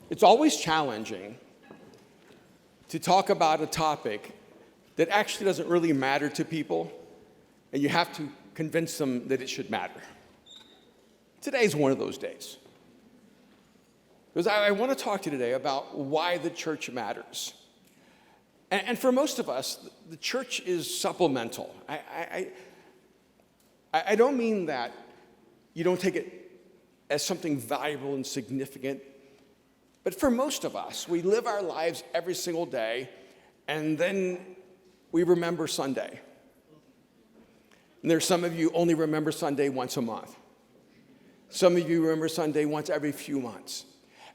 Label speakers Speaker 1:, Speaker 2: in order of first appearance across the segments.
Speaker 1: It's always challenging to talk about a topic that actually doesn't really matter to people, and you have to convince them that it should matter. Today's one of those days. Because I want to talk to you today about why the church matters. And for most of us, the church is supplemental. I don't mean that you don't take it as something valuable and significant, but for most of us, we live our lives every single day, and then we remember Sunday. And there's some of you only remember Sunday once a month. Some of you remember Sunday once every few months.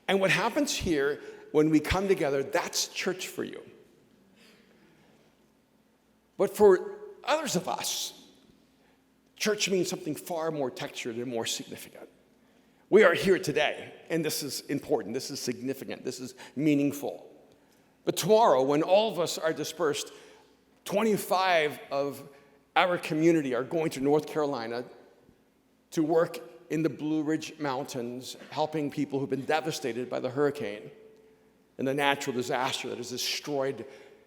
Speaker 1: And what happens here when we come together, that's church for you. But for others of us, church means something far more textured and more significant. We are here today, and this is important, this is significant, this is meaningful. But tomorrow, when all of us are dispersed, 25 of our community are going to North Carolina to work in the Blue Ridge Mountains, helping people who've been devastated by the hurricane and the natural disaster that has destroyed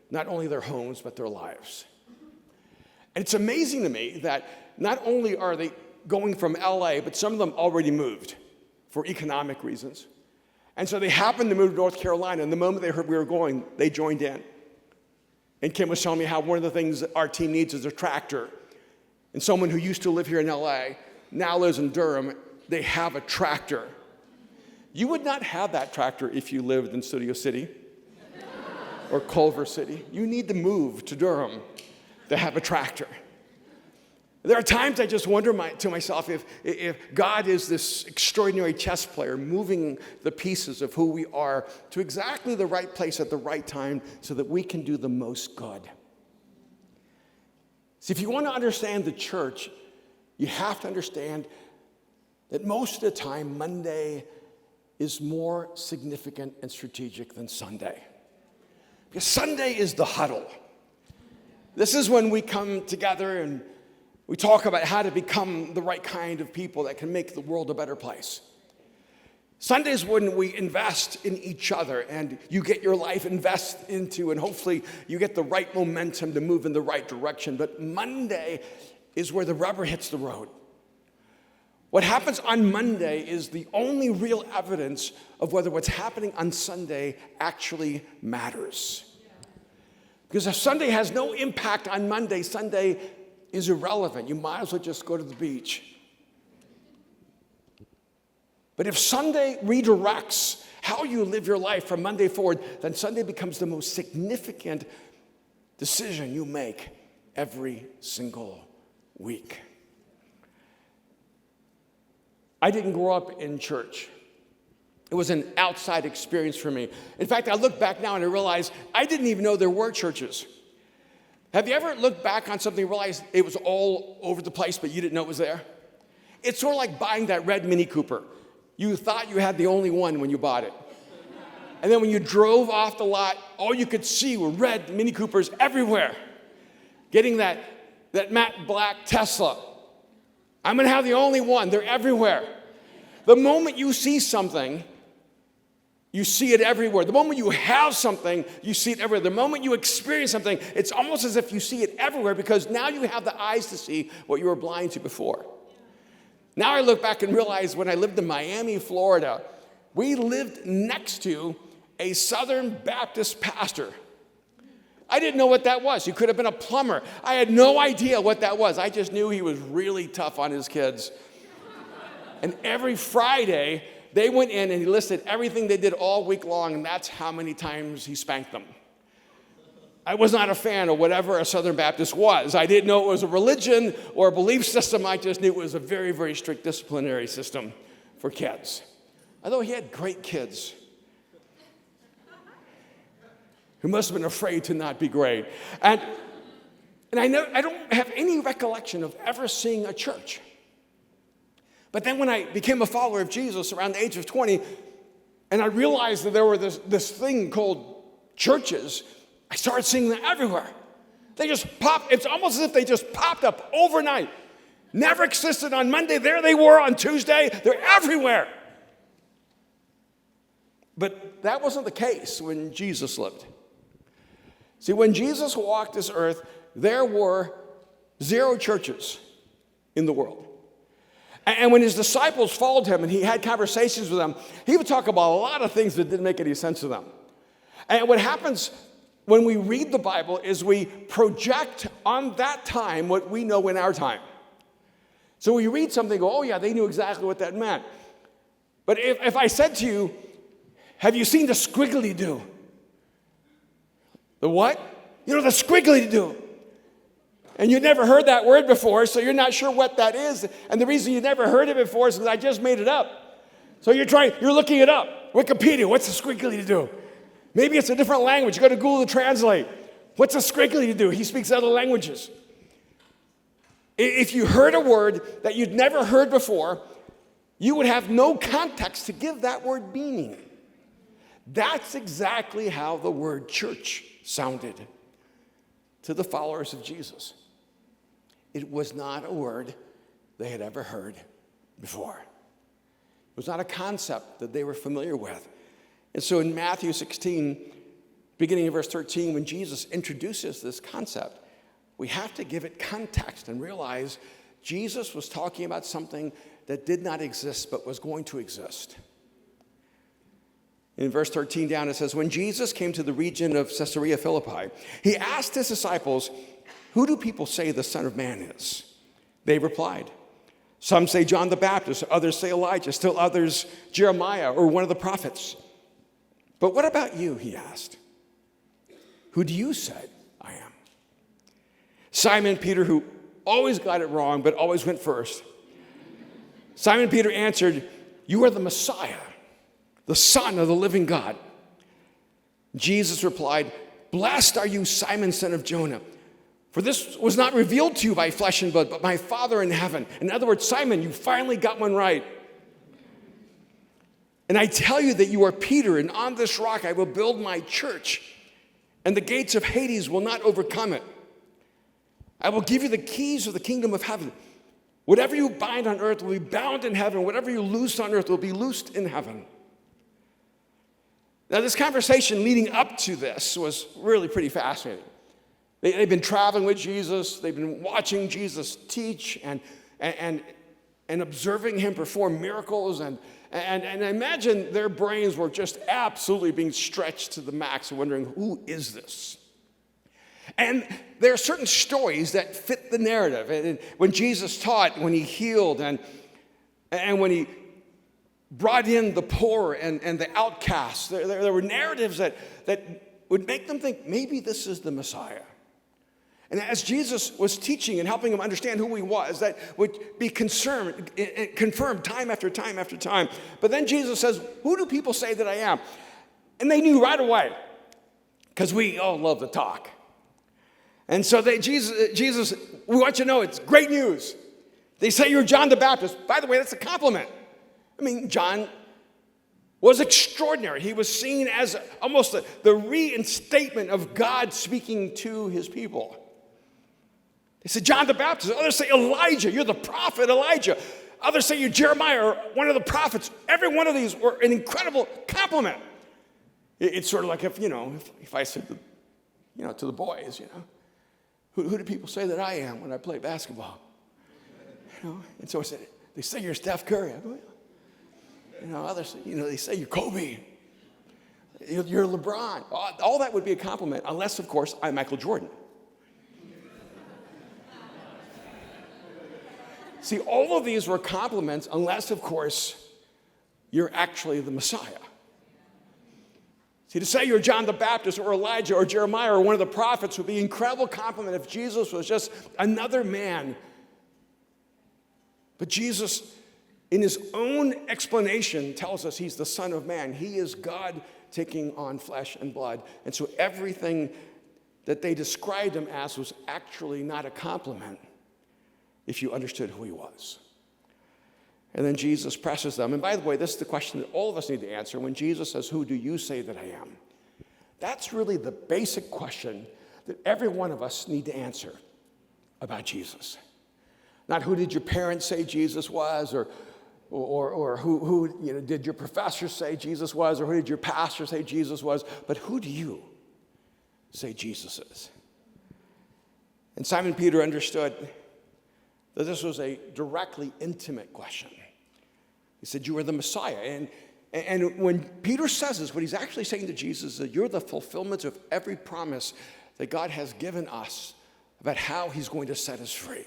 Speaker 1: not only their homes, but their lives. And it's amazing to me that not only are they going from LA, but some of them already moved for economic reasons. And so they happened to move to North Carolina, and the moment they heard we were going, they joined in. And Kim was telling me how one of the things that our team needs is a tractor. And someone who used to live here in LA now lives in Durham. They have a tractor. You would not have that tractor if you lived in Studio City or Culver City. You need to move to Durham to have a tractor. There are times I just wonder to myself if God is this extraordinary chess player moving the pieces of who we are to exactly the right place at the right time so that we can do the most good. See, if you want to understand the church, you have to understand that most of the time, Monday is more significant and strategic than Sunday. Because Sunday is the huddle. This is when we come together and we talk about how to become the right kind of people that can make the world a better place. Sundays when we invest in each other and you get your life invested into, and hopefully you get the right momentum to move in the right direction. But Monday is where the rubber hits the road. What happens on Monday is the only real evidence of whether what's happening on Sunday actually matters. Because if Sunday has no impact on Monday, Sunday is irrelevant. You might as well just go to the beach. But if Sunday redirects how you live your life from Monday forward, then Sunday becomes the most significant decision you make every single week. I didn't grow up in church. It was an outside experience for me. In fact, I look back now and I realize I didn't even know there were churches. Have you ever looked back on something and realized it was all over the place, but you didn't know it was there? It's sort of like buying that red Mini Cooper. You thought you had the only one when you bought it. And then when you drove off the lot, all you could see were red Mini Coopers everywhere. Getting that matte black Tesla. I'm going to have the only one. They're everywhere. The moment you see something, you see it everywhere. The moment you have something, you see it everywhere. The moment you experience something, it's almost as if you see it everywhere because now you have the eyes to see what you were blind to before. Now I look back and realize when I lived in Miami, Florida, we lived next to a Southern Baptist pastor. I didn't know what that was. He could have been a plumber. I had no idea what that was. I just knew he was really tough on his kids. And every Friday, they went in and he listed everything they did all week long, and that's how many times he spanked them. I was not a fan of whatever a Southern Baptist was. I didn't know it was a religion or a belief system. I just knew it was a very, very strict disciplinary system for kids. Although he had great kids who must have been afraid to not be great. And I don't have any recollection of ever seeing a church. But then when I became a follower of Jesus around the age of 20, and I realized that there were this thing called churches, I started seeing them everywhere. They just popped. It's almost as if they just popped up overnight. Never existed on Monday. There they were on Tuesday. They're everywhere. But that wasn't the case when Jesus lived. See, when Jesus walked this earth, there were 0 churches in the world. And when his disciples followed him and he had conversations with them, he would talk about a lot of things that didn't make any sense to them. And what happens when we read the Bible is we project on that time what we know in our time. So we read something, go, oh yeah, they knew exactly what that meant. But if I said to you, have you seen the squiggly do? The what? You know, the squiggly do. And you've never heard that word before, so you're not sure what that is. And the reason you never heard it before is because I just made it up. So you're looking it up. Wikipedia, what's a squiggly do? Maybe it's a different language. You go to Google to translate. What's a squiggly do? He speaks other languages. If you heard a word that you'd never heard before, you would have no context to give that word meaning. That's exactly how the word church sounded to the followers of Jesus. It was not a word they had ever heard before. It was not a concept that they were familiar with. And so in Matthew 16, beginning in verse 13, when Jesus introduces this concept, we have to give it context and realize Jesus was talking about something that did not exist but was going to exist. In verse 13 down, it says, when Jesus came to the region of Caesarea Philippi, he asked his disciples, who do people say the Son of Man is? They replied, some say John the Baptist, others say Elijah, still others Jeremiah or one of the prophets. But what about you, he asked. Who do you say I am? Simon Peter, who always got it wrong but always went first. Simon Peter answered, you are the Messiah, the Son of the living God. Jesus replied, blessed are you, Simon, son of Jonah, for this was not revealed to you by flesh and blood, but my Father in heaven. In other words, Simon, you finally got one right. And I tell you that you are Peter, and on this rock I will build my church, and the gates of Hades will not overcome it. I will give you the keys of the kingdom of heaven. Whatever you bind on earth will be bound in heaven. Whatever you loose on earth will be loosed in heaven. Now, this conversation leading up to this was really pretty fascinating. They've been traveling with Jesus. They've been watching Jesus teach and observing him perform miracles. And I imagine their brains were just absolutely being stretched to the max and wondering, who is this? And there are certain stories that fit the narrative. And when Jesus taught, when he healed, and when he brought in the poor and the outcasts, there were narratives that would make them think, maybe this is the Messiah. And as Jesus was teaching and helping them understand who he was, that would be confirmed time after time after time. But then Jesus says, who do people say that I am? And they knew right away, because we all love to talk. And so Jesus, we want you to know it's great news. They say you're John the Baptist. By the way, that's a compliment. I mean, John was extraordinary. He was seen as almost the reinstatement of God speaking to his people. They said, John the Baptist. Others say Elijah. You're the prophet Elijah. Others say you're Jeremiah or one of the prophets. Every one of these were an incredible compliment. It's sort of like if I said, to the boys, who do people say that I am when I play basketball? And so I said, they say you're Steph Curry. I go, others, they say you're Kobe. You're LeBron. All that would be a compliment, unless, of course, I'm Michael Jordan. See, all of these were compliments, unless, of course, you're actually the Messiah. See, to say you're John the Baptist or Elijah or Jeremiah or one of the prophets would be an incredible compliment if Jesus was just another man. But Jesus, in his own explanation, tells us he's the Son of Man. He is God taking on flesh and blood. And so everything that they described him as was actually not a compliment if you understood who he was. And then Jesus presses them. And by the way, this is the question that all of us need to answer. When Jesus says, who do you say that I am? That's really the basic question that every one of us need to answer about Jesus. Not who did your parents say Jesus was, or or who did your professor say Jesus was, or who did your pastor say Jesus was, but who do you say Jesus is? And Simon Peter understood that this was a directly intimate question. He said, you are the Messiah. And when Peter says this, what he's actually saying to Jesus is that you're the fulfillment of every promise that God has given us about how he's going to set us free.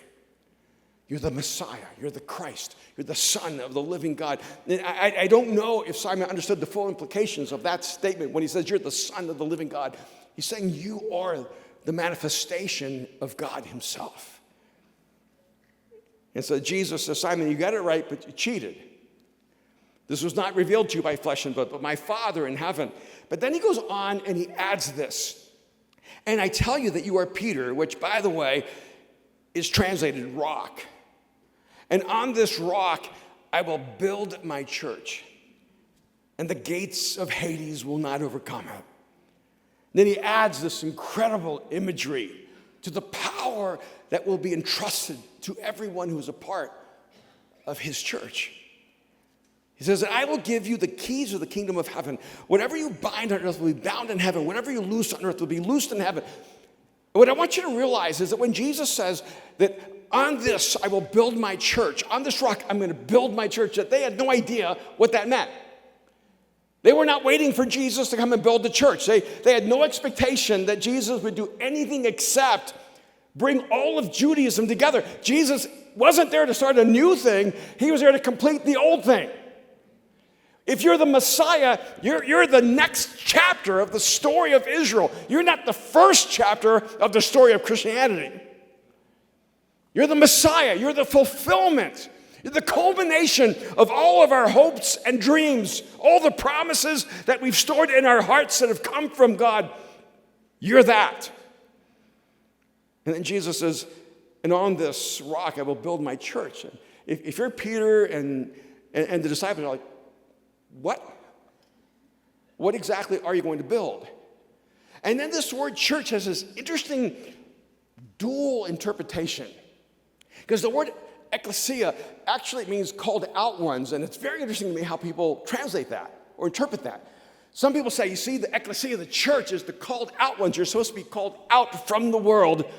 Speaker 1: You're the Messiah. You're the Christ. You're the Son of the living God. And I don't know if Simon understood the full implications of that statement when he says you're the Son of the living God. He's saying you are the manifestation of God himself. And so Jesus says, Simon, you got it right, but you cheated. This was not revealed to you by flesh and blood, but my Father in heaven. But then he goes on and he adds this. And I tell you that you are Peter, which, by the way, is translated rock. And on this rock, I will build my church, and the gates of Hades will not overcome it. Then he adds this incredible imagery to the power that will be entrusted to everyone who is a part of his church. He says, I will give you the keys of the kingdom of heaven. Whatever you bind on earth will be bound in heaven. Whatever you loose on earth will be loosed in heaven. What I want you to realize is that when Jesus says that on this I will build my church, on this rock I'm going to build my church, that they had no idea what that meant. They were not waiting for Jesus to come and build the church. They had no expectation that Jesus would do anything except bring all of Judaism together. Jesus wasn't there to start a new thing. He was there to complete the old thing. If you're the Messiah, you're the next chapter of the story of Israel. You're not the first chapter of the story of Christianity. You're the Messiah. You're the fulfillment. You're the culmination of all of our hopes and dreams, all the promises that we've stored in our hearts that have come from God. You're that. And then Jesus says, and on this rock I will build my church. And if you're Peter and the disciples are like, what? What exactly are you going to build? And then this word church has this interesting dual interpretation. Because the word ecclesia actually means called out ones, and it's very interesting to me how people translate that or interpret that. Some people say, you see, the ecclesia, the church, is the called out ones. You're supposed to be called out from the world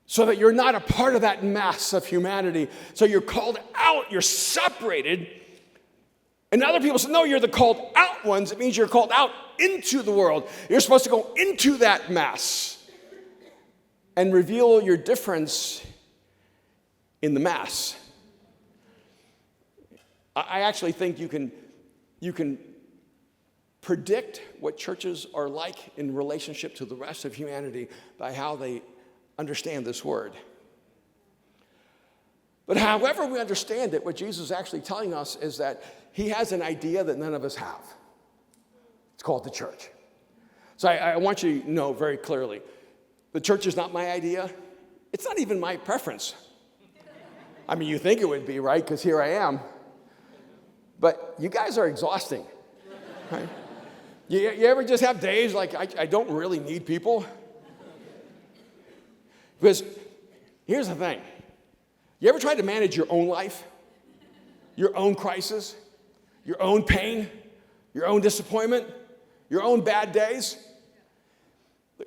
Speaker 1: so that you're not a part of that mass of humanity. So you're called out, you're separated. And other people say, no, you're the called out ones. It means you're called out into the world. You're supposed to go into that mass and reveal your difference in the mass. I actually think you can predict what churches are like in relationship to the rest of humanity by how they understand this word. But however we understand it, what Jesus is actually telling us is that he has an idea that none of us have. It's called the church. So I want you to know very clearly, the church is not my idea. It's not even my preference. I mean, you think it would be, right? Because here I am. But you guys are exhausting. Right? You ever just have days like, I don't really need people? Because here's the thing. You ever tried to manage your own life? Your own crisis? Your own pain? Your own disappointment? Your own bad days?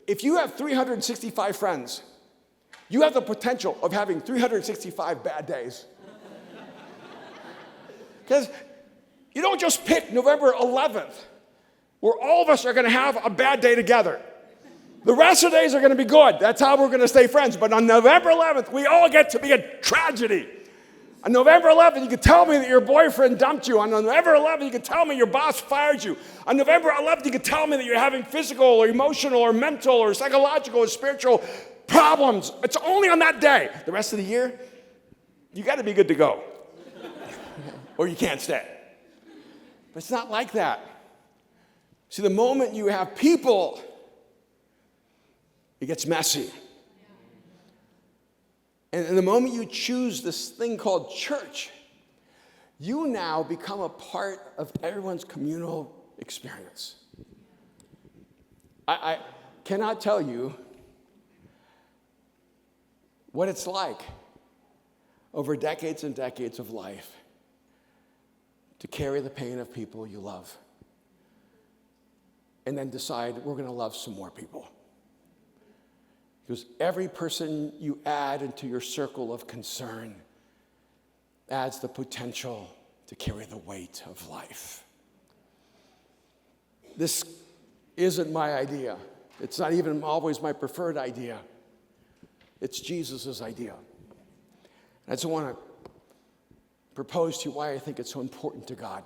Speaker 1: If you have 365 friends, you have the potential of having 365 bad days. Because you don't just pick November 11th, where all of us are going to have a bad day together. The rest of the days are going to be good. That's how we're going to stay friends. But on November 11th, we all get to be a tragedy. On November 11th, you can tell me that your boyfriend dumped you. On November 11th, you can tell me your boss fired you. On November 11th, you can tell me that you're having physical or emotional or mental or psychological or spiritual problems. It's only on that day. The rest of the year, you got to be good to go. Or you can't stay. But it's not like that. See, the moment you have people, it gets messy. And the moment you choose this thing called church, you now become a part of everyone's communal experience. I cannot tell you what it's like over decades and decades of life to carry the pain of people you love and then decide we're going to love some more people. Because every person you add into your circle of concern adds the potential to carry the weight of life. This isn't my idea. It's not even always my preferred idea. It's Jesus' idea. I just want to propose to you why I think it's so important to God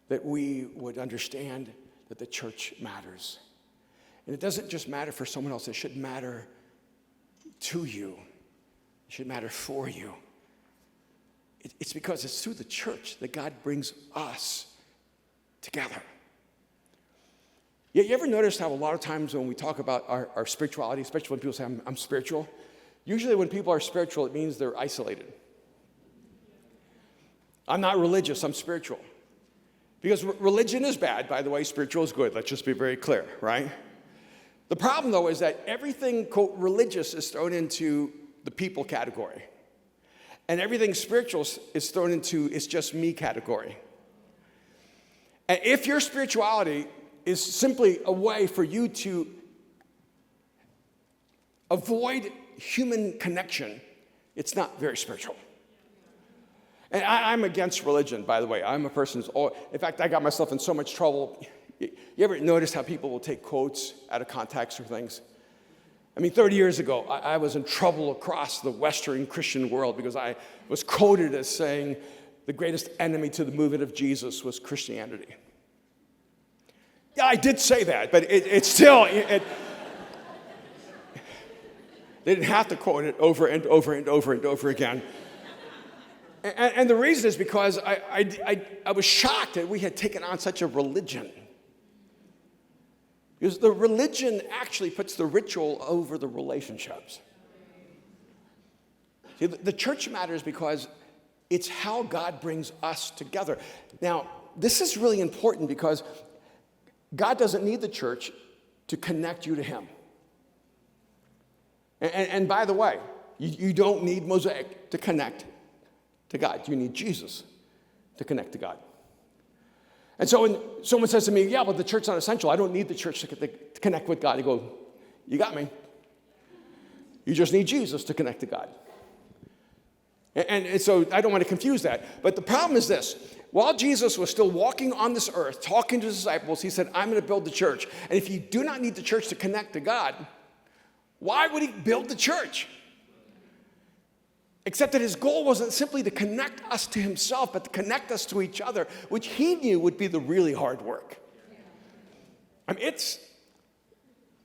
Speaker 1: that we would understand that the church matters. And it doesn't just matter for someone else. It should matter to you. It should matter for you. It's because it's through the church that God brings us together. You ever notice how a lot of times when we talk about our spirituality, especially when people say, I'm spiritual, usually when people are spiritual, it means they're isolated. I'm not religious, I'm spiritual. Because religion is bad, by the way, spiritual is good. Let's just be very clear, right? The problem, though, is that everything, quote, religious is thrown into the people category. And everything spiritual is thrown into it's just me category. And if your spirituality is simply a way for you to avoid human connection, it's not very spiritual. And I'm against religion, by the way. I'm a person who's, in fact, I got myself in so much trouble. You ever notice how people will take quotes out of context or things? I mean, 30 years ago, I was in trouble across the Western Christian world because I was quoted as saying the greatest enemy to the movement of Jesus was Christianity. Yeah, I did say that, but it's still, they didn't have to quote it over and over and over and over again. And the reason is because I was shocked that we had taken on such a religion. Because the religion actually puts the ritual over the relationships. See, the church matters because it's how God brings us together. Now, this is really important because God doesn't need the church to connect you to him. And by the way, you don't need Mosaic to connect to God. You need Jesus to connect to God. And so when someone says to me, yeah, but the church's not essential. I don't need the church to connect with God. I go, you got me. You just need Jesus to connect to God. And so I don't want to confuse that. But the problem is this. While Jesus was still walking on this earth, talking to his disciples, he said, I'm going to build the church. And if you do not need the church to connect to God, why would he build the church? Except that his goal wasn't simply to connect us to himself, but to connect us to each other, which he knew would be the really hard work. I mean,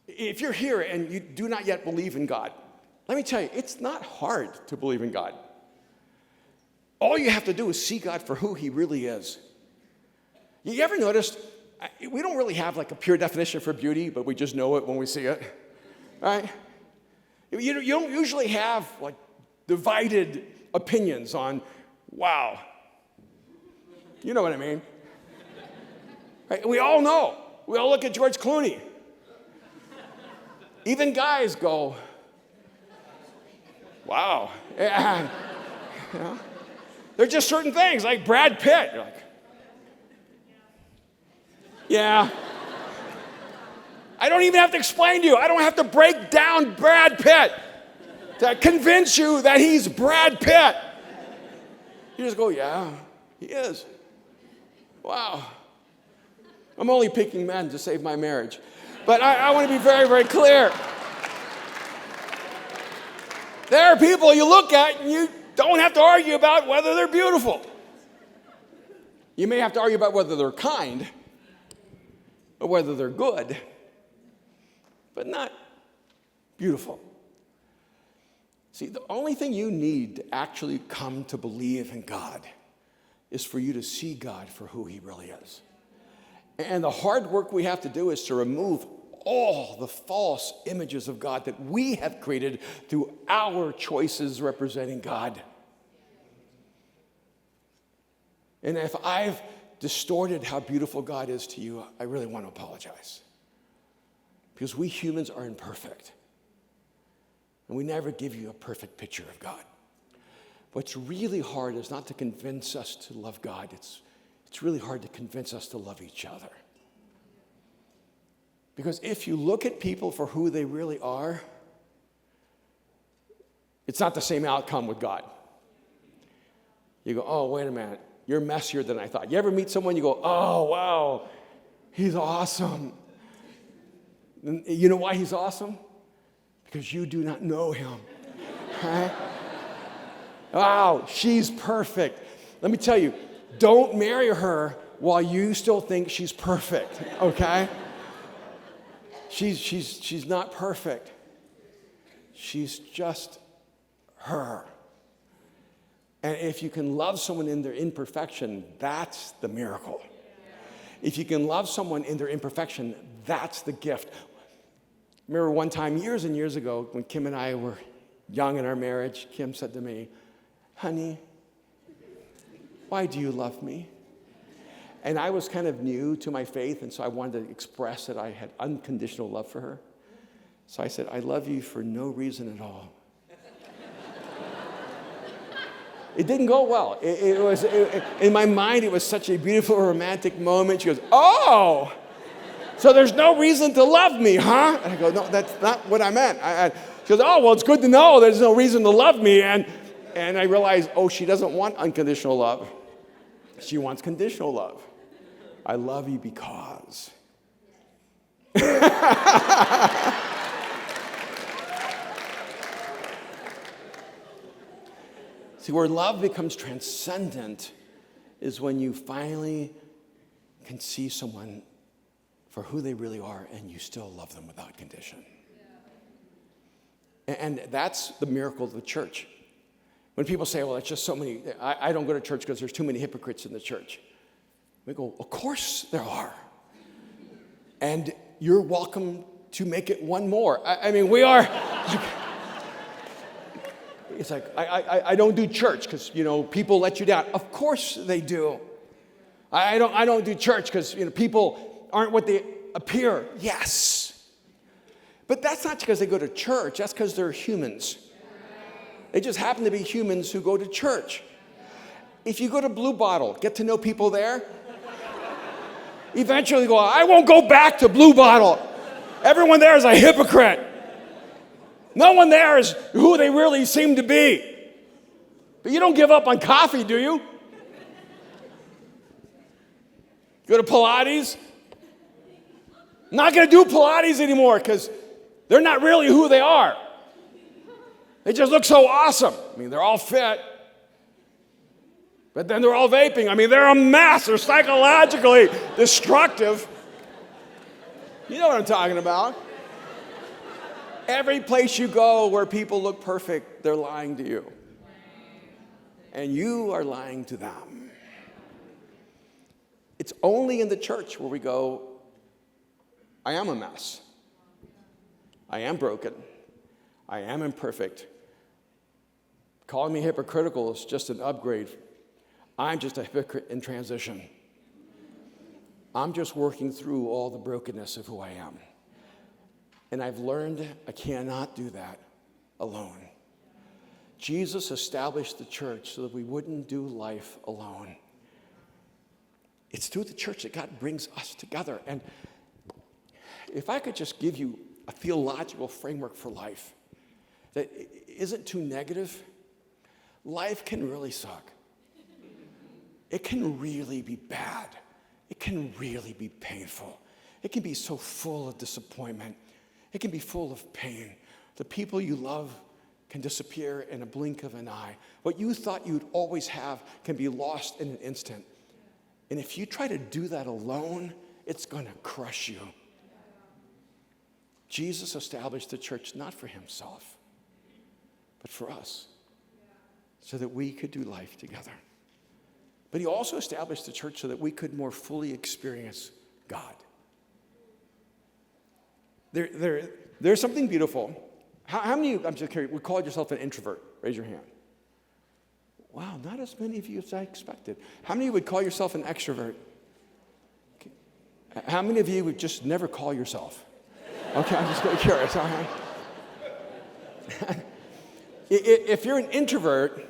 Speaker 1: if you're here and you do not yet believe in God, let me tell you, it's not hard to believe in God. All you have to do is see God for who he really is. You ever noticed, we don't really have like a pure definition for beauty, but we just know it when we see it, right? You don't usually have like divided opinions on, wow. You know what I mean? Right? We all know. We all look at George Clooney. Even guys go, wow. Yeah. You know? There are just certain things, like Brad Pitt. You're like, yeah. I don't even have to explain to you. I don't have to break down Brad Pitt to convince you that he's Brad Pitt. You just go, yeah, he is. Wow. I'm only picking men to save my marriage. But I want to be very, very clear. There are people you look at and you don't have to argue about whether they're beautiful. You may have to argue about whether they're kind or whether they're good, but not beautiful. See, the only thing you need to actually come to believe in God is for you to see God for who he really is. And the hard work we have to do is to remove all the false images of God that we have created through our choices representing God. And if I've distorted how beautiful God is to you, I really want to apologize. Because we humans are imperfect. And we never give you a perfect picture of God. What's really hard is not to convince us to love God. It's really hard to convince us to love each other. Because if you look at people for who they really are, it's not the same outcome with God. You go, oh, wait a minute. You're messier than I thought. You ever meet someone, you go, oh, wow, he's awesome. And you know why he's awesome? Because you do not know him. Right? Wow, she's perfect. Let me tell you, don't marry her while you still think she's perfect, okay? She's not perfect. She's just her. And if you can love someone in their imperfection, that's the miracle. If you can love someone in their imperfection, that's the gift. Remember one time, years and years ago, when Kim and I were young in our marriage, Kim said to me, honey, why do you love me? And I was kind of new to my faith, and so I wanted to express that I had unconditional love for her. So I said, I love you for no reason at all. It didn't go well. In my mind, it was such a beautiful, romantic moment. She goes, oh, so there's no reason to love me, huh? And I go, no, that's not what I meant. She goes, oh, well, it's good to know there's no reason to love me. And I realized, oh, she doesn't want unconditional love. She wants conditional love. I love you because. See, where love becomes transcendent is when you finally can see someone for who they really are and you still love them without condition. And that's the miracle of the church. When people say, well, it's just so many, I don't go to church because there's too many hypocrites in the church. We go, of course there are. And you're welcome to make it one more. I mean, we are. It's like, I don't do church because, people let you down. Of course they do. I don't do church because, people aren't what they appear. Yes. But that's not because they go to church. That's because they're humans. They just happen to be humans who go to church. If you go to Blue Bottle, get to know people there, eventually go, I won't go back to Blue Bottle. Everyone there is a hypocrite. No one there is who they really seem to be. But you don't give up on coffee, do you? Go to Pilates? I'm not going to do Pilates anymore because they're not really who they are. They just look so awesome. I mean, they're all fit. But then they're all vaping. I mean, they're a mess. They're psychologically destructive. You know what I'm talking about. Every place you go where people look perfect, they're lying to you. And you are lying to them. It's only in the church where we go, I am a mess. I am broken. I am imperfect. Calling me hypocritical is just an upgrade. I'm just a hypocrite in transition. I'm just working through all the brokenness of who I am. And I've learned I cannot do that alone. Jesus established the church so that we wouldn't do life alone. It's through the church that God brings us together. And if I could just give you a theological framework for life that isn't too negative, life can really suck. It can really be bad. It can really be painful. It can be so full of disappointment. It can be full of pain. The people you love can disappear in a blink of an eye. What you thought you'd always have can be lost in an instant. And if you try to do that alone, it's going to crush you. Jesus established the church not for himself, but for us, so that we could do life together. But he also established the church so that we could more fully experience God. There's something beautiful. How many of you, I'm just curious, would call yourself an introvert? Raise your hand. Wow, not as many of you as I expected. How many of you would call yourself an extrovert? Okay. How many of you would just never call yourself? Okay, I'm just curious, all right? If you're an introvert,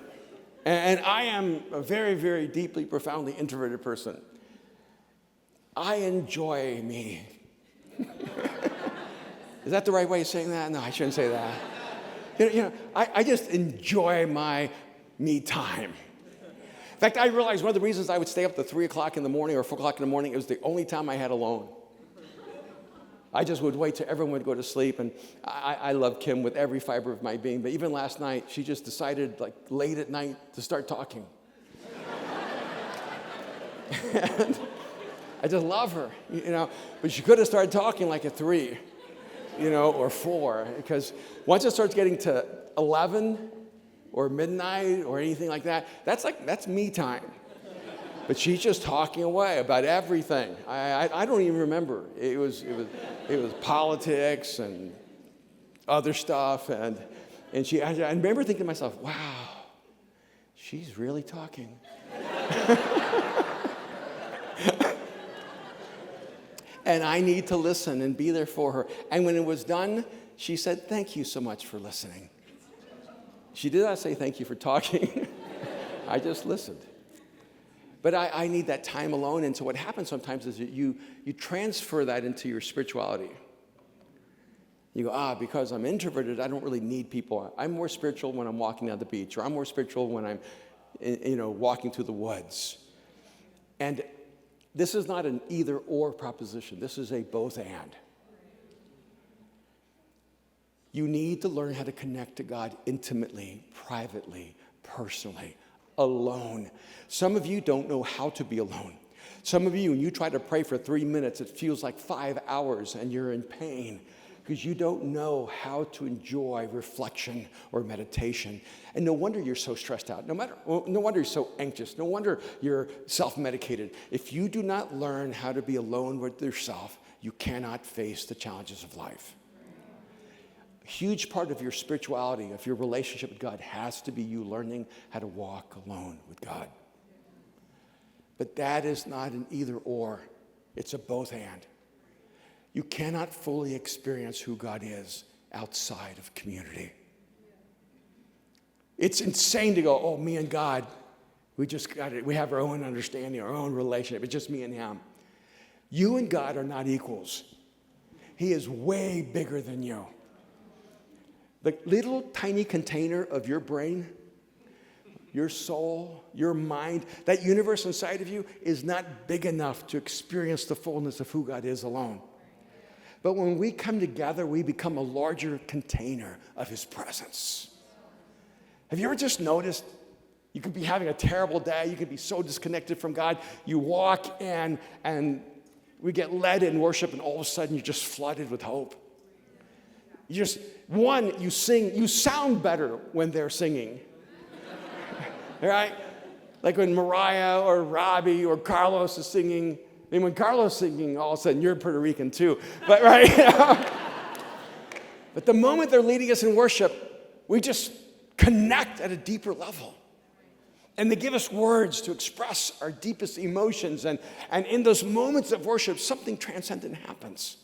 Speaker 1: And I am a very, very deeply, profoundly introverted person. I enjoy me. Is that the right way of saying that? No, I shouldn't say that. I just enjoy my me time. In fact, I realized one of the reasons I would stay up to 3 o'clock in the morning or 4 o'clock in the morning, it was the only time I had alone. I just would wait till everyone would go to sleep, and I love Kim with every fiber of my being, but even last night, she just decided, like, late at night to start talking. And I just love her, but she could have started talking like at 3, or 4, because once it starts getting to 11 or midnight or anything like that, that's me time. But she's just talking away about everything. I don't even remember. It was politics and other stuff, and I remember thinking to myself, wow, she's really talking. And I need to listen and be there for her. And when it was done, she said, thank you so much for listening. She did not say thank you for talking. I just listened. But I need that time alone. And so what happens sometimes is that you transfer that into your spirituality. You go, because I'm introverted, I don't really need people. I'm more spiritual when I'm walking down the beach, or I'm more spiritual when I'm walking through the woods. And this is not an either or proposition. This is a both and. You need to learn how to connect to God intimately, privately, personally, alone. Some of you don't know how to be alone. Some of you, when you try to pray for 3 minutes, it feels like 5 hours and you're in pain because you don't know how to enjoy reflection or meditation. And no wonder you're so stressed out. No wonder you're so anxious. No wonder you're self-medicated. If you do not learn how to be alone with yourself, you cannot face the challenges of life. A huge part of your spirituality, of your relationship with God, has to be you learning how to walk alone with God. But that is not an either or. It's a both and. You cannot fully experience who God is outside of community. It's insane to go, me and God, we just got it. We have our own understanding, our own relationship. It's just me and him. You and God are not equals. He is way bigger than you. The little tiny container of your brain, your soul, your mind, that universe inside of you is not big enough to experience the fullness of who God is alone. But when we come together, we become a larger container of his presence. Have you ever just noticed you could be having a terrible day, you could be so disconnected from God, you walk in and we get led in worship and all of a sudden you're just flooded with hope. You sing, you sound better when they're singing. Right? Like when Mariah or Robbie or Carlos is singing. I mean, when Carlos is singing, all of a sudden you're Puerto Rican too. But right? But the moment they're leading us in worship, we just connect at a deeper level. And they give us words to express our deepest emotions. And in those moments of worship, something transcendent happens.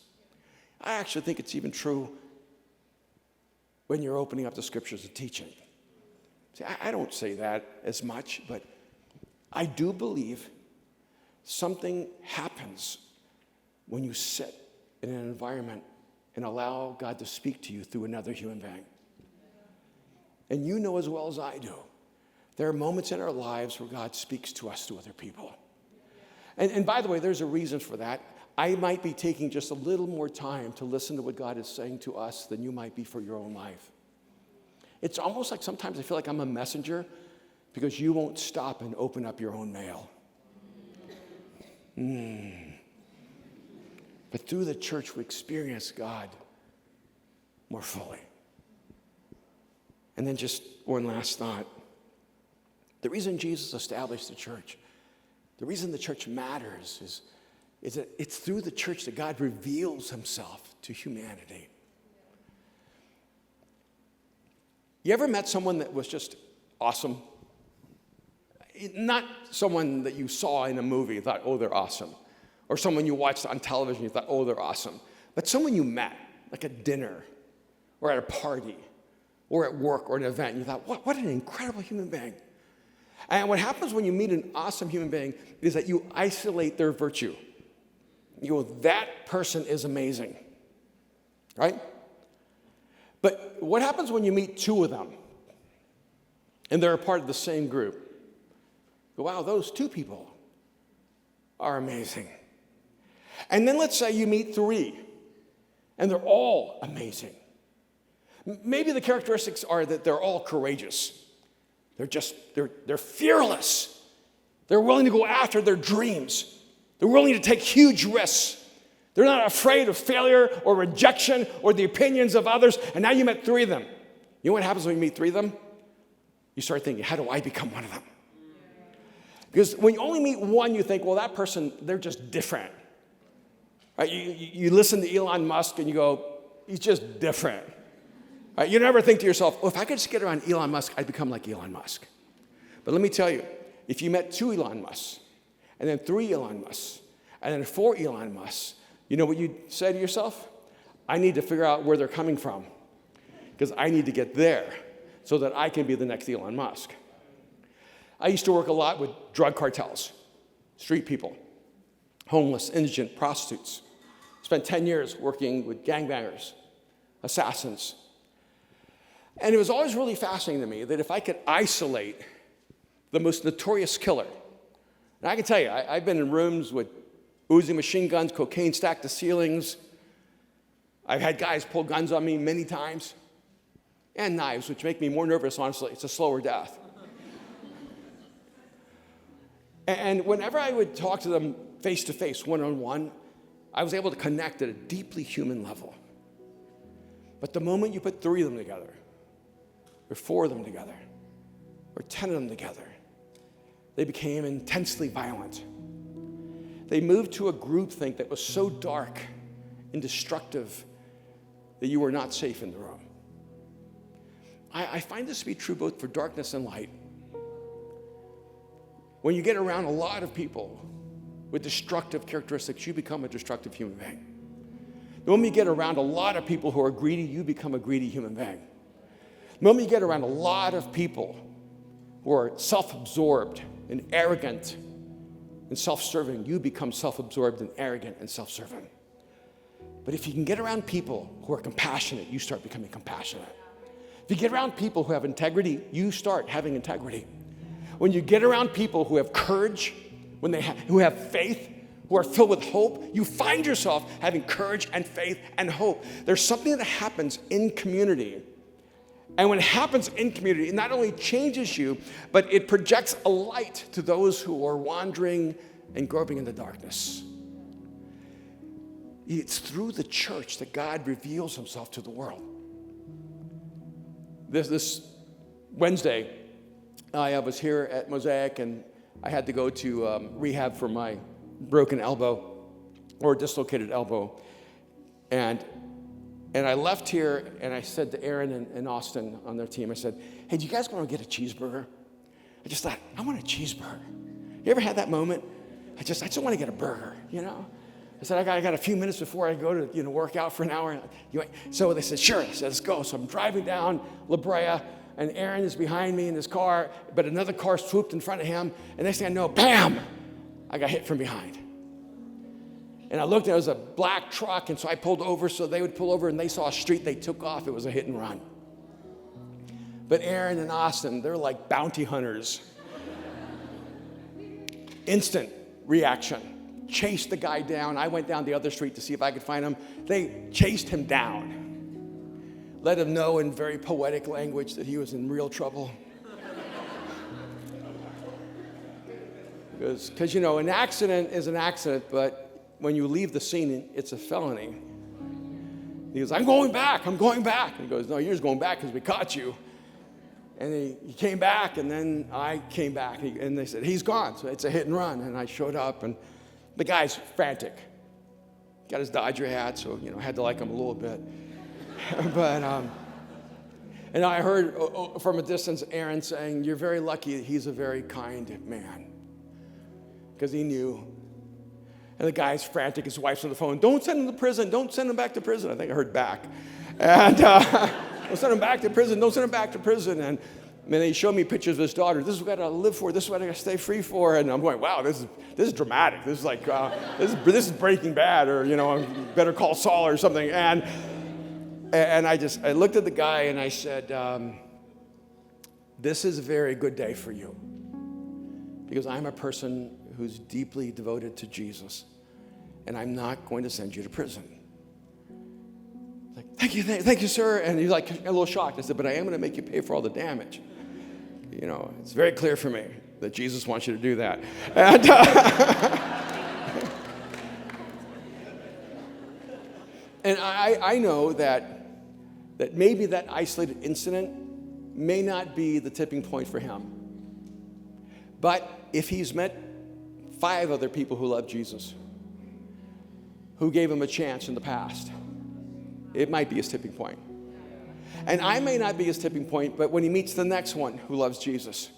Speaker 1: I actually think it's even true when you're opening up the scriptures and teaching. See, I don't say that as much, but I do believe something happens when you sit in an environment and allow God to speak to you through another human being. And you know as well as I do, there are moments in our lives where God speaks to us through other people. And by the way, there's a reason for that. I might be taking just a little more time to listen to what God is saying to us than you might be for your own life. It's almost like sometimes I feel like I'm a messenger because you won't stop and open up your own mail. But through the church, we experience God more fully. And then just one last thought. The reason Jesus established the church, the reason the church matters is that it's through the church that God reveals himself to humanity. You ever met someone that was just awesome? Not someone that you saw in a movie and thought, they're awesome. Or someone you watched on television and you thought, they're awesome. But someone you met, like at dinner, or at a party, or at work, or an event, and you thought, what an incredible human being. And what happens when you meet an awesome human being is that you isolate their virtue. You go, that person is amazing, right? But what happens when you meet two of them and they're a part of the same group? You go, wow, those two people are amazing. And then let's say you meet three and they're all amazing. Maybe the characteristics are that they're all courageous. They're fearless. They're willing to go after their dreams. They're willing to take huge risks. They're not afraid of failure or rejection or the opinions of others. And now you met three of them. You know what happens when you meet three of them? You start thinking, how do I become one of them? Because when you only meet one, you think, well, that person, they're just different. Right? You listen to Elon Musk and you go, he's just different. Right? You never think to yourself, oh, if I could just get around Elon Musk, I'd become like Elon Musk. But let me tell you, if you met 2 Elon Musks, and then 3 Elon Musks, and then 4 Elon Musks, you know what you'd say to yourself? I need to figure out where they're coming from, because I need to get there so that I can be the next Elon Musk. I used to work a lot with drug cartels, street people, homeless, indigent, prostitutes. Spent 10 years working with gangbangers, assassins. And it was always really fascinating to me that if I could isolate the most notorious killer, and I can tell you, I've been in rooms with Uzi machine guns, cocaine stacked to ceilings. I've had guys pull guns on me many times, and knives, which make me more nervous, honestly. It's a slower death. And whenever I would talk to them face to face, one-on-one, I was able to connect at a deeply human level. But the moment you put 3 of them together, or 4 of them together, or 10 of them together, they became intensely violent. They moved to a groupthink that was so dark and destructive that you were not safe in the room. I find this to be true both for darkness and light. When you get around a lot of people with destructive characteristics, you become a destructive human being. The moment you get around a lot of people who are greedy, you become a greedy human being. The moment you get around a lot of people who are self-absorbed and arrogant and self-serving, you become self-absorbed and arrogant and self-serving. But if you can get around people who are compassionate, you start becoming compassionate. If you get around people who have integrity, you start having integrity. When you get around people who have courage, who have faith, who are filled with hope, you find yourself having courage and faith and hope. There's something that happens in community. And when it happens in community, it not only changes you, but it projects a light to those who are wandering and groping in the darkness. It's through the church that God reveals himself to the world. This Wednesday, I was here at Mosaic, and I had to go to rehab for my broken elbow, or dislocated elbow. And I left here, and I said to Aaron and Austin on their team, I said, hey, do you guys want to get a cheeseburger? I just thought, I want a cheeseburger. You ever had that moment? I just want to get a burger, you know? I said, I got a few minutes before I go to work out for an hour. So they said, sure. I said, let's go. So I'm driving down La Brea, and Aaron is behind me in his car, but another car swooped in front of him, and next thing I know, bam, I got hit from behind. And I looked, and it was a black truck, and so I pulled over so they would pull over, and they saw a street, they took off. It was a hit and run. But Aaron and Austin, they're like bounty hunters. Instant reaction. Chased the guy down. I went down the other street to see if I could find him. They chased him down. Let him know in very poetic language that he was in real trouble. Because an accident is an accident, but when you leave the scene, it's a felony. He goes, I'm going back. And he goes, no, you're just going back because we caught you. And he came back, and then I came back. And they said, he's gone. So it's a hit and run. And I showed up, and the guy's frantic. Got his Dodger hat, so, I had to like him a little bit. But, and I heard from a distance Aaron saying, you're very lucky that he's a very kind man. Because he knew. And the guy's frantic. His wife's on the phone. Don't send him to prison. Don't send him back to prison. I think I heard back. And don't send him back to prison. Don't send him back to prison. And And then he showed me pictures of his daughter. This is what I gotta live for. This is what I gotta stay free for. And I'm going, wow, this is dramatic. This is like this is Breaking Bad, or Better Call Saul or something. And I looked at the guy and I said, this is a very good day for you, because I'm a person who's deeply devoted to Jesus, and I'm not going to send you to prison. Like, thank you, sir. And he's like a little shocked. I said, but I am going to make you pay for all the damage. It's very clear for me that Jesus wants you to do that. And, and I know that maybe that isolated incident may not be the tipping point for him. But if he's met 5 other people who love Jesus, who gave him a chance in the past, it might be his tipping point. And I may not be his tipping point, but when he meets the next one who loves Jesus,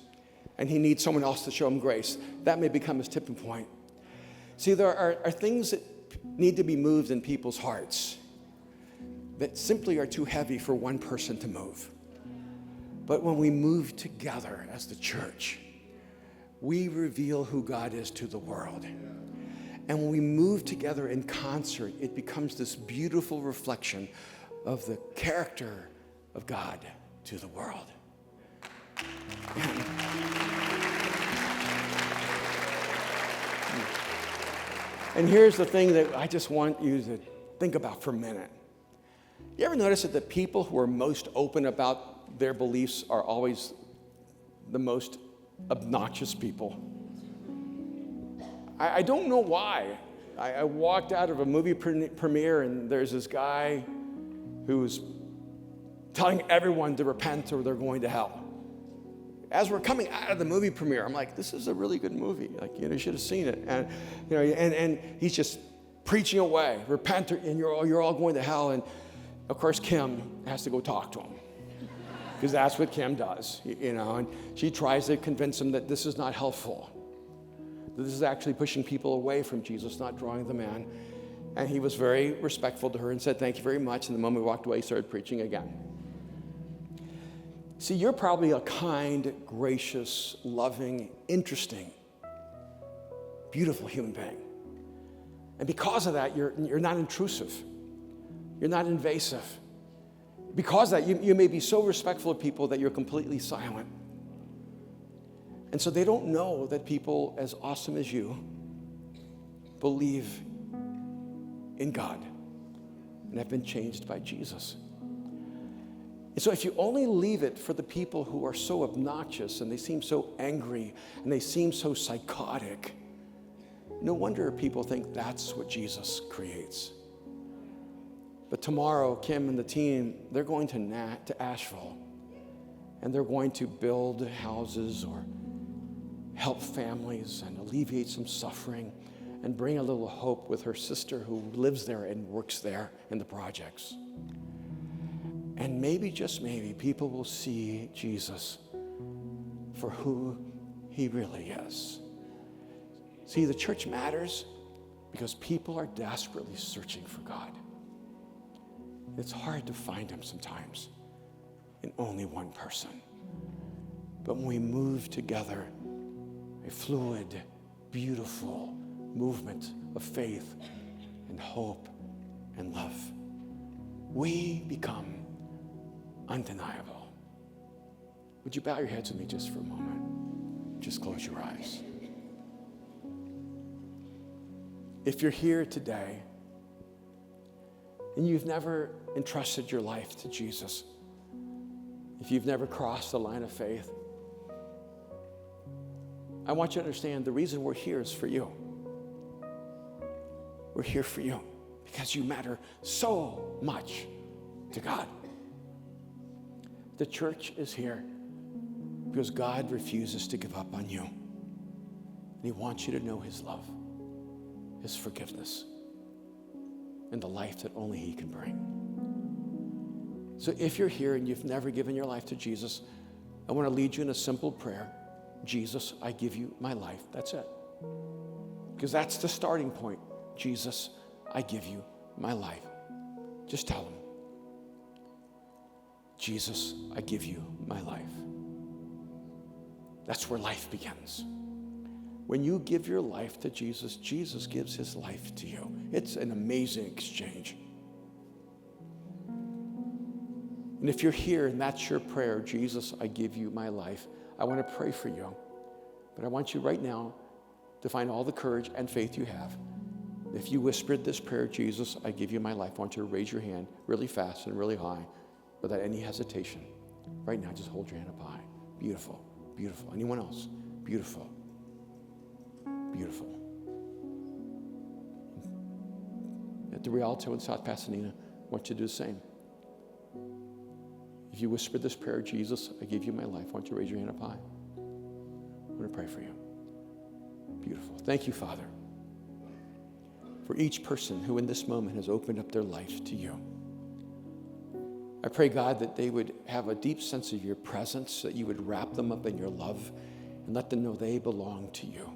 Speaker 1: and he needs someone else to show him grace, that may become his tipping point. See, there are things that need to be moved in people's hearts that simply are too heavy for one person to move. But when we move together as the church, we reveal who God is to the world. And when we move together in concert, it becomes this beautiful reflection of the character of God to the world. And here's the thing that I just want you to think about for a minute. You ever notice that the people who are most open about their beliefs are always the most obnoxious people? I don't know why. I walked out of a movie premiere, and there's this guy who's telling everyone to repent or they're going to hell. As we're coming out of the movie premiere, I'm like, this is a really good movie. Like, you should have seen it. And and he's just preaching away, repent, and you're all going to hell. And of course, Kim has to go talk to him, because that's what Kim does, and she tries to convince him that this is not helpful. This is actually pushing people away from Jesus, not drawing them in. And he was very respectful to her and said, thank you very much. And the moment we walked away, he started preaching again. See, you're probably a kind, gracious, loving, interesting, beautiful human being. And because of that, you're not intrusive. You're not invasive. Because of that, you may be so respectful of people that you're completely silent. And so they don't know that people as awesome as you believe in God and have been changed by Jesus. And so if you only leave it for the people who are so obnoxious and they seem so angry and they seem so psychotic, no wonder people think that's what Jesus creates. But tomorrow, Kim and the team, they're going to Asheville, and they're going to build houses or help families and alleviate some suffering and bring a little hope with her sister who lives there and works there in the projects. And maybe, just maybe, people will see Jesus for who he really is. See, the church matters because people are desperately searching for God. It's hard to find him sometimes in only one person. But when we move together, a fluid, beautiful movement of faith and hope and love, we become undeniable. Would you bow your heads with me just for a moment? Just close your eyes. If you're here today and you've never entrusted your life to Jesus, if you've never crossed the line of faith, I want you to understand the reason we're here is for you. We're here for you because you matter so much to God. The church is here because God refuses to give up on you. And he wants you to know his love, his forgiveness, and the life that only he can bring. So if you're here and you've never given your life to Jesus, I want to lead you in a simple prayer. Jesus, I give you my life. That's it. Because that's the starting point. Jesus, I give you my life. Just tell him. Jesus, I give you my life. That's where life begins. When you give your life to Jesus, Jesus gives his life to you. It's an amazing exchange. And if you're here and that's your prayer, Jesus, I give you my life, I want to pray for you. But I want you right now to find all the courage and faith you have. If you whispered this prayer, Jesus, I give you my life, I want you to raise your hand really fast and really high without any hesitation. Right now, just hold your hand up high. Beautiful, beautiful. Anyone else? Beautiful, beautiful. At the Rialto in South Pasadena, I want you to do the same. If you whispered this prayer, Jesus, I give you my life, I want you to raise your hand up high. I'm going to pray for you. Beautiful. Thank you, Father, for each person who in this moment has opened up their life to you. I pray, God, that they would have a deep sense of your presence, that you would wrap them up in your love and let them know they belong to you.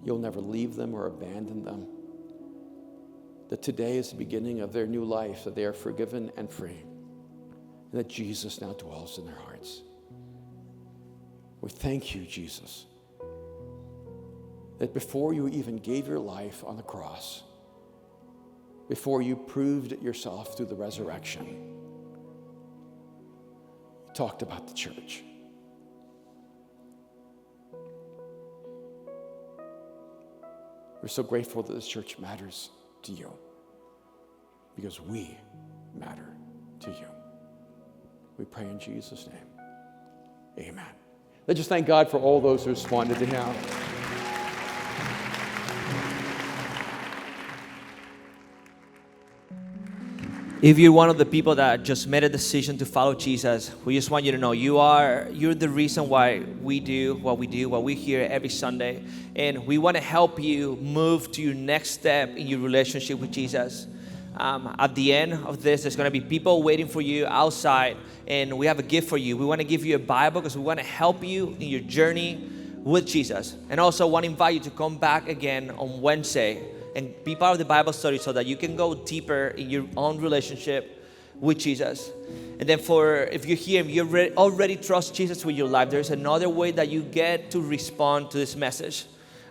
Speaker 1: You'll never leave them or abandon them. That today is the beginning of their new life, that they are forgiven and free, and that Jesus now dwells in their hearts. We thank you, Jesus, that before you even gave your life on the cross, before you proved it yourself through the resurrection, you talked about the church. We're so grateful that this church matters to you because we matter to you. We pray in Jesus' name. Amen. Let's just thank God for all those who responded to him.
Speaker 2: If you're one of the people that just made a decision to follow Jesus, we just want you to know you're the reason why we do, what we hear every Sunday. And we want to help you move to your next step in your relationship with Jesus. At the end of this, there's going to be people waiting for you outside, and we have a gift for you. We want to give you a Bible because we want to help you in your journey with Jesus. And also want to invite you to come back again on Wednesday and be part of the Bible study so that you can go deeper in your own relationship with Jesus. And then if you're here and you already trust Jesus with your life, there's another way that you get to respond to this message.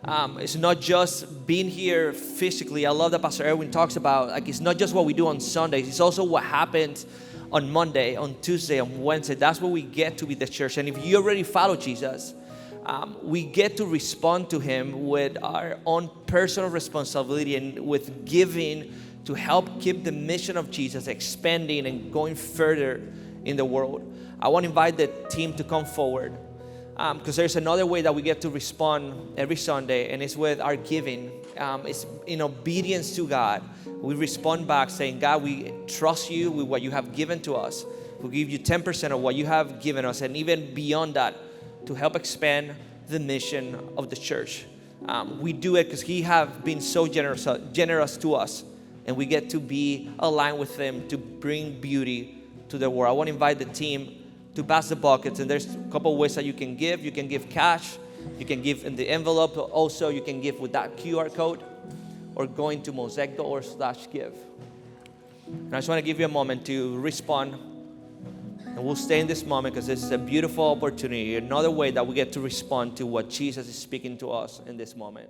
Speaker 2: It's not just being here physically. I love that Pastor Erwin talks about, like, it's not just what we do on Sundays. It's also what happens on Monday, on Tuesday, on Wednesday. That's where we get to be the church. And if you already follow Jesus, we get to respond to him with our own personal responsibility and with giving to help keep the mission of Jesus expanding and going further in the world. I want to invite the team to come forward. Because there's another way that we get to respond every Sunday, and it's with our giving. It's in obedience to God. We respond back saying, God, we trust you with what you have given to us. We'll give you 10% of what you have given us, and even beyond that, to help expand the mission of the church. We do it because he has been so generous to us, and we get to be aligned with him to bring beauty to the world. I want to invite the team to pass the buckets, and there's a couple of ways that you can give. You can give cash, you can give in the envelope, also you can give with that QR code, or going to mosaic.org/give. And I just want to give you a moment to respond, and we'll stay in this moment because this is a beautiful opportunity, another way that we get to respond to what Jesus is speaking to us in this moment.